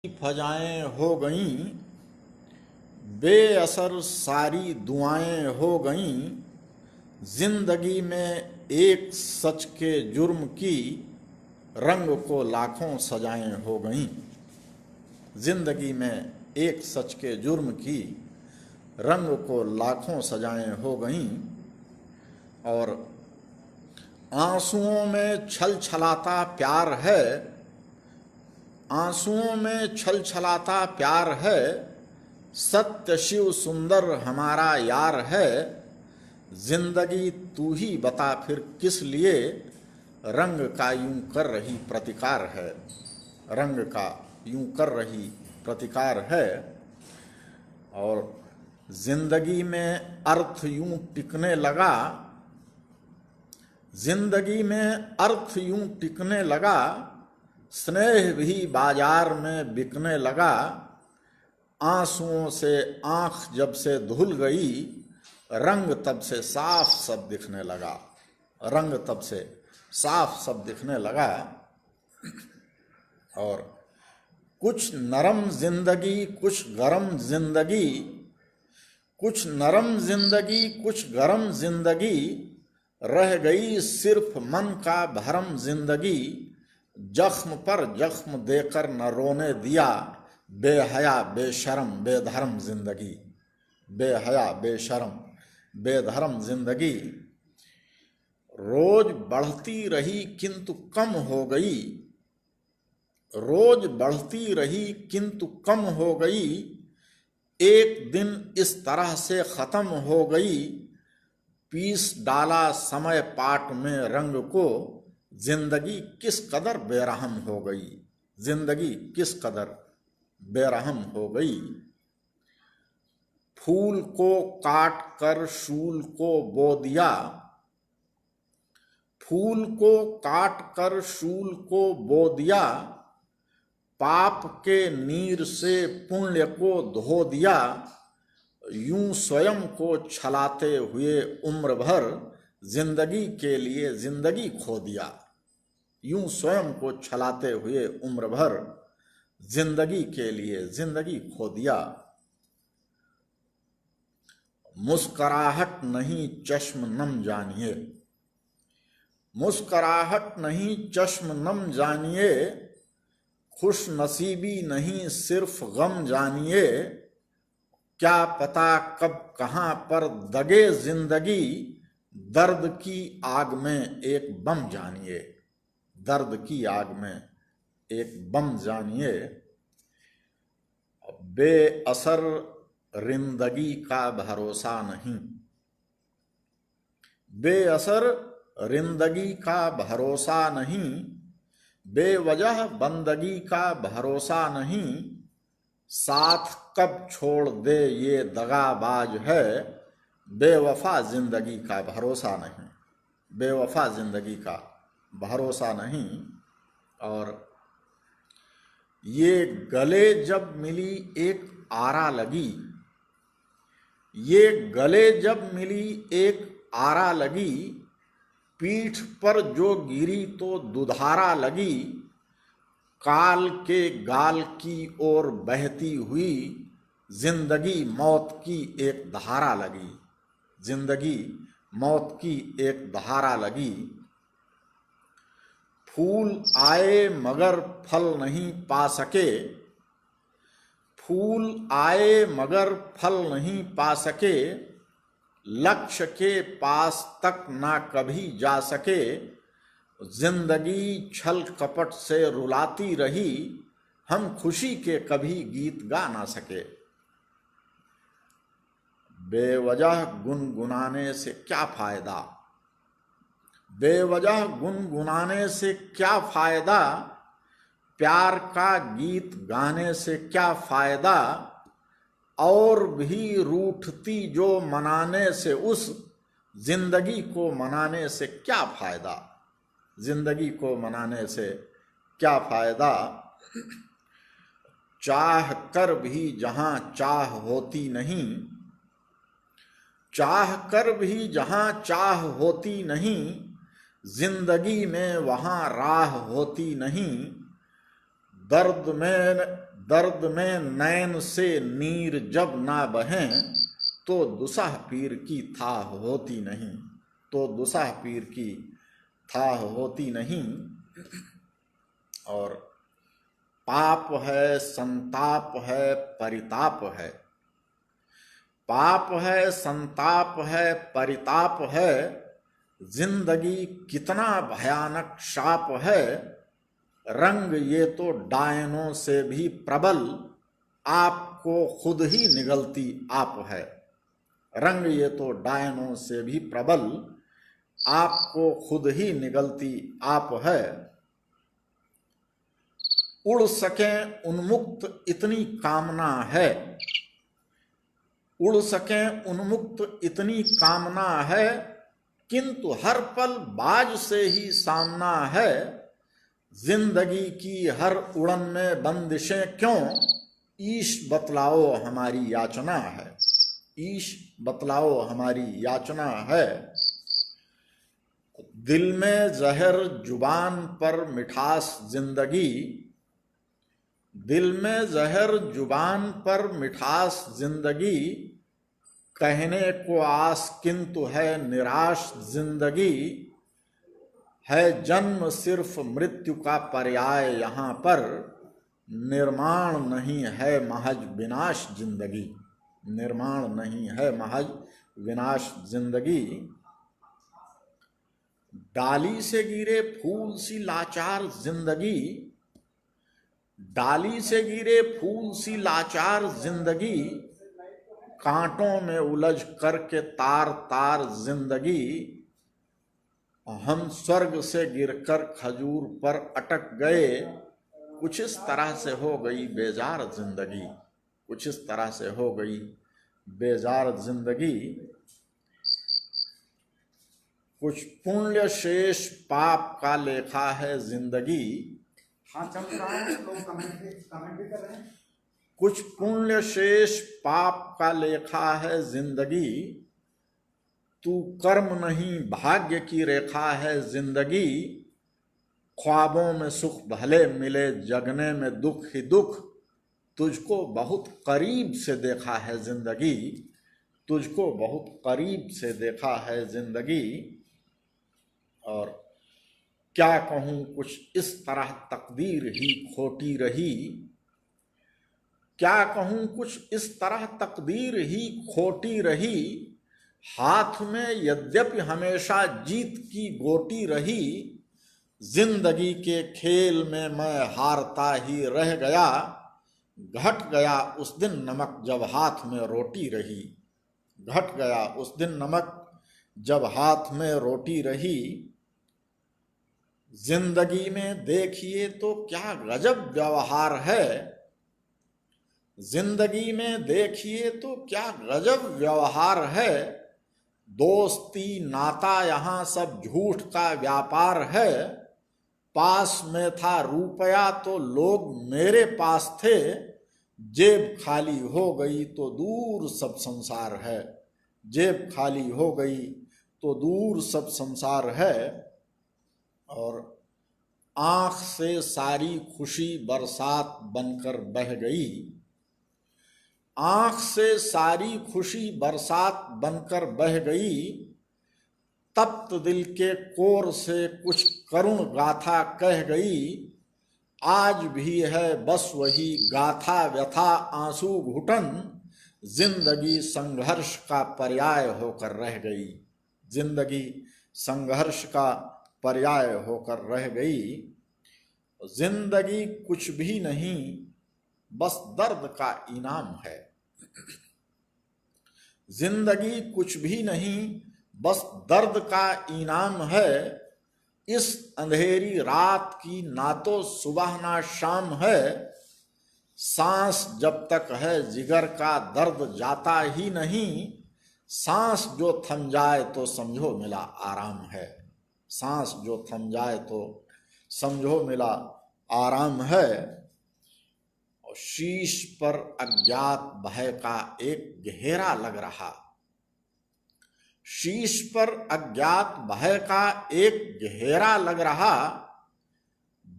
फजाएं हो गईं, बेअसर सारी दुआएं हो गईं। जिंदगी में एक सच के जुर्म की रंग को लाखों सजाएं हो गईं। जिंदगी में एक सच के जुर्म की रंग को लाखों सजाएं हो गईं। और आंसुओं में छल छलाता प्यार है, आंसुओं में छल छलाता प्यार है। सत्य शिव सुंदर हमारा यार है। जिंदगी तू ही बता फिर किस लिए रंग का यूं कर रही प्रतिकार है, रंग का यूं कर रही प्रतिकार है। और जिंदगी में अर्थ यूं टिकने लगा, जिंदगी में अर्थ यूं टिकने लगा। स्नेह भी बाजार में बिकने लगा। आंसुओं से आंख जब से धुल गई, रंग तब से साफ सब दिखने लगा, रंग तब से साफ सब दिखने लगा। और कुछ नरम जिंदगी कुछ गरम जिंदगी, कुछ नरम जिंदगी कुछ गरम जिंदगी। रह गई सिर्फ मन का भरम जिंदगी। जख्म पर जख्म देकर न रोने दिया, बेहया बेशरम बेधर्म जिंदगी, बेहया बेशरम बेधर्म जिंदगी। रोज बढ़ती रही किंतु कम हो गई, रोज बढ़ती रही किंतु कम हो गई। एक दिन इस तरह से खत्म हो गई, पीस डाला समय पाट में रंग को। जिंदगी किस कदर बेरहम हो गई, जिंदगी किस कदर बेरहम हो गई। फूल को काट कर शूल को बो दिया, फूल को काट कर शूल को बो दिया। पाप के नीर से पुण्य को धो दिया। यूं स्वयं को छलाते हुए उम्र भर जिंदगी के लिए जिंदगी खो दिया। यूं स्वयं को छलाते हुए उम्र भर जिंदगी के लिए जिंदगी खो दिया। मुस्कराहट नहीं चश्म नम जानिए, मुस्कराहट नहीं चश्म नम जानिए। खुश नसीबी नहीं सिर्फ गम जानिए। क्या पता कब कहां पर दगे जिंदगी, दर्द की आग में एक बम जानिए, दर्द की आग में एक बम जानिए। बेअसर रिंदगी का भरोसा नहीं, बेअसर रिंदगी का भरोसा नहीं। बेवजह बंदगी का भरोसा नहीं। साथ कब छोड़ दे ये दगाबाज है, बेवफा जिंदगी का भरोसा नहीं, बेवफा जिंदगी का भरोसा नहीं। और ये गले जब मिली एक आरा लगी, ये गले जब मिली एक आरा लगी। पीठ पर जो गिरी तो दुधारा लगी। काल के गाल की ओर बहती हुई जिंदगी मौत की एक धारा लगी, जिंदगी मौत की एक धारा लगी। फूल आए मगर फल नहीं पा सके, फूल आए मगर फल नहीं पा सके। लक्ष्य के पास तक ना कभी जा सके। जिंदगी छल कपट से रुलाती रही, हम खुशी के कभी गीत गा ना सके। बेवजह गुनगुनाने से क्या फायदा, बेवजह गुनगुनाने से क्या फायदा। प्यार का गीत गाने से क्या फायदा। और भी रूठती जो मनाने से, उस जिंदगी को मनाने से क्या फायदा, जिंदगी को मनाने से क्या फायदा। चाह कर भी जहां चाह होती नहीं, चाह कर भी जहां चाह होती नहीं। जिंदगी में वहां राह होती नहीं। दर्द में नैन से नीर जब ना बहें तो दुसह पीर की थाह होती नहीं, तो दुसह पीर की थाह होती नहीं। और पाप है, संताप है, परिताप है। पाप है, संताप है, परिताप है, जिंदगी कितना भयानक शाप है। रंग ये तो डायनों से भी प्रबल, आपको खुद ही निगलती आप है। रंग ये तो डायनों से भी प्रबल, आपको खुद ही निगलती आप है। उड़ सके उन्मुक्त इतनी कामना है, उड़ सके उन्मुक्त इतनी कामना है, किंतु हर पल बाज से ही सामना है। जिंदगी की हर उड़न में बंदिशें क्यों, ईश बतलाओ हमारी याचना है, ईश बतलाओ हमारी याचना है। दिल में जहर जुबान पर मिठास जिंदगी, दिल में जहर जुबान पर मिठास जिंदगी, कहने को आस किंतु है निराश जिंदगी। है जन्म सिर्फ मृत्यु का पर्याय यहाँ पर, निर्माण नहीं है महज विनाश जिंदगी, निर्माण नहीं है महज विनाश जिंदगी। डाली से गिरे फूल सी लाचार जिंदगी, डाली से गिरे फूल सी लाचार जिंदगी, कांटों में उलझ करके तार तार जिंदगी। हम स्वर्ग से गिरकर खजूर पर अटक गए, कुछ इस तरह से हो गई बेजार जिंदगी, कुछ इस तरह से हो गई बेजार जिंदगी। कुछ पुण्य शेष पाप का लेखा है जिंदगी। हाँ चल रहा है, लोग कमेंट भी कर रहे हैं। कुछ पुण्य शेष पाप का लेखा है जिंदगी, तू कर्म नहीं भाग्य की रेखा है जिंदगी। ख्वाबों में सुख भले मिले जगने में दुख ही दुख, तुझको बहुत करीब से देखा है जिंदगी, तुझको बहुत करीब से देखा है जिंदगी। और क्या कहूँ कुछ इस तरह तकदीर ही खोटी रही, क्या कहूँ कुछ इस तरह तकदीर ही खोटी रही। हाथ में यद्यपि हमेशा जीत की गोटी रही, जिंदगी के खेल में मैं हारता ही रह गया। घट गया उस दिन नमक जब हाथ में रोटी रही, घट गया उस दिन नमक जब हाथ में रोटी रही। जिंदगी में देखिए तो क्या गजब व्यवहार है, जिंदगी में देखिए तो क्या गजब व्यवहार है। दोस्ती नाता यहाँ सब झूठ का व्यापार है। पास में था रुपया तो लोग मेरे पास थे, जेब खाली हो गई तो दूर सब संसार है, जेब खाली हो गई तो दूर सब संसार है। और आंख से सारी खुशी बरसात बनकर बह गई, आंख से सारी खुशी बरसात बनकर बह गई। तप्त दिल के कोर से कुछ करुण गाथा कह गई, आज भी है बस वही गाथा व्यथा आंसू घुटन। जिंदगी संघर्ष का पर्याय होकर रह गई, जिंदगी संघर्ष का पर्याय होकर रह गई। जिंदगी कुछ भी नहीं बस दर्द का इनाम है, जिंदगी कुछ भी नहीं बस दर्द का इनाम है। इस अंधेरी रात की ना तो सुबह ना शाम है, सांस जब तक है जिगर का दर्द जाता ही नहीं। सांस जो थम जाए तो समझो मिला आराम है, सांस जो थम जाए तो समझो मिला आराम है। और शीश पर अज्ञात भय का एक घेरा लग रहा, शीश पर अज्ञात भय का एक घेरा लग रहा।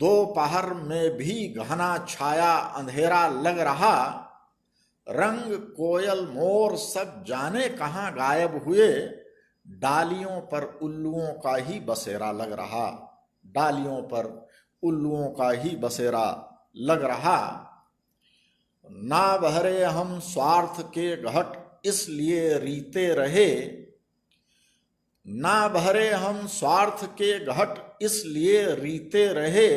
दोपहर में भी घना छाया अंधेरा लग रहा, रंग कोयल मोर सब जाने कहाँ गायब हुए, डालियों पर उल्लुओं का ही बसेरा लग रहा, डालियों पर उल्लुओं का ही बसेरा लग रहा। ना भरे हम स्वार्थ के घट इसलिए रीते रहे, ना भरे हम स्वार्थ के घट इसलिए रीते रहे,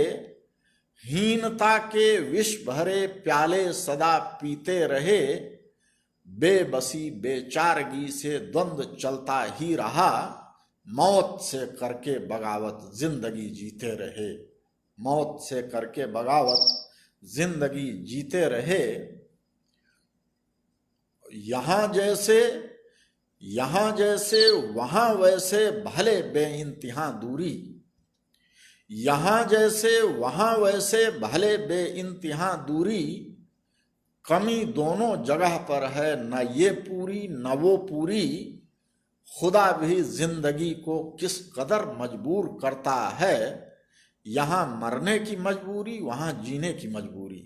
हीनता के विष भरे प्याले सदा पीते रहे, बेबसी बेचारगी से द्वंद्व चलता ही रहा, मौत से करके बगावत जिंदगी जीते रहे, मौत से करके बगावत जिंदगी जीते रहे। यहां जैसे वहां वैसे भले बेइंतहा दूरी, यहां जैसे वहां वैसे भले बेइंतहा दूरी, कमी दोनों जगह पर है न ये पूरी न वो पूरी, खुदा भी जिंदगी को किस कदर मजबूर करता है, यहां मरने की मजबूरी वहां जीने की मजबूरी,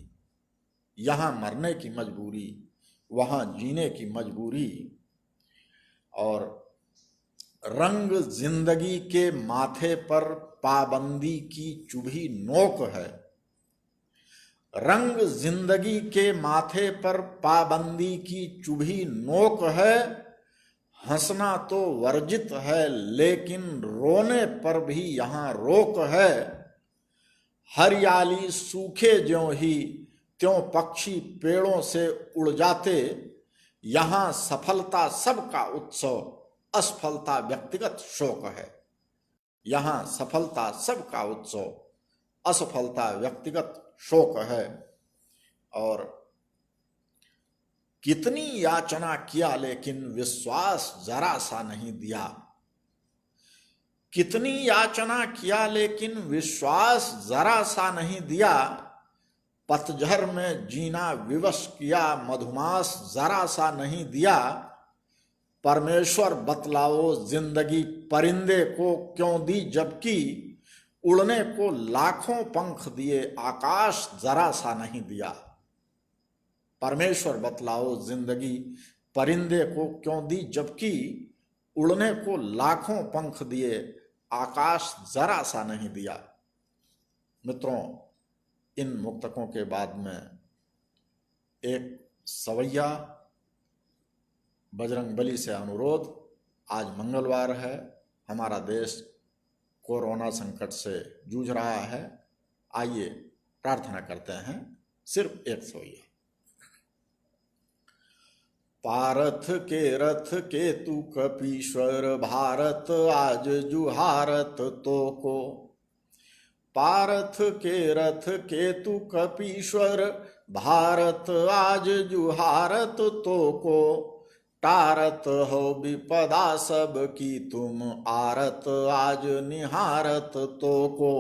यहां मरने की मजबूरी वहां जीने की मजबूरी। और रंग जिंदगी के माथे पर पाबंदी की चुभी नोक है, रंग जिंदगी के माथे पर पाबंदी की चुभी नोक है, हंसना तो वर्जित है लेकिन रोने पर भी यहां रोक है, हरियाली सूखे ज्यों ही त्यों पक्षी पेड़ों से उड़ जाते, यहां सफलता सबका उत्सव असफलता व्यक्तिगत शोक है, यहां सफलता सबका उत्सव असफलता व्यक्तिगत शोक है। और कितनी याचना किया लेकिन विश्वास जरा सा नहीं दिया, कितनी याचना किया लेकिन विश्वास जरा सा नहीं दिया, पतझर में जीना विवश किया मधुमास जरा सा नहीं दिया, परमेश्वर बतलाओ जिंदगी परिंदे को क्यों दी जबकि उड़ने को लाखों पंख दिए आकाश जरा सा नहीं दिया, परमेश्वर बतलाओ जिंदगी परिंदे को क्यों दी जबकि उड़ने को लाखों पंख दिए आकाश जरा सा नहीं दिया। मित्रों, इन मुक्तकों के बाद में एक सवैया बजरंगबली से अनुरोध, आज मंगलवार है, हमारा देश कोरोना संकट से जूझ रहा है, आइए प्रार्थना करते हैं सिर्फ एक सवैया। पारथ के रथ के तू कपीश्वर, भारत आज जुहारत तो को, पारथ के रथ के तू कपीश्वर, भारत आज जुहारत तो को, टारत हो विपदा सब की तुम आरत आज निहारत तो को,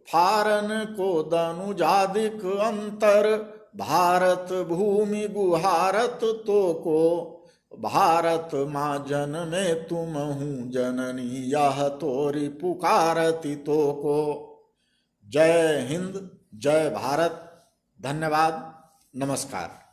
फारन को दनुजादिक अंतर, भारत भूमि गुहारत तो को, भारत माँ जन्मे तुम हूँ जननी, यह तोरी पुकारती तो को। जय हिंद, जय भारत, धन्यवाद, नमस्कार।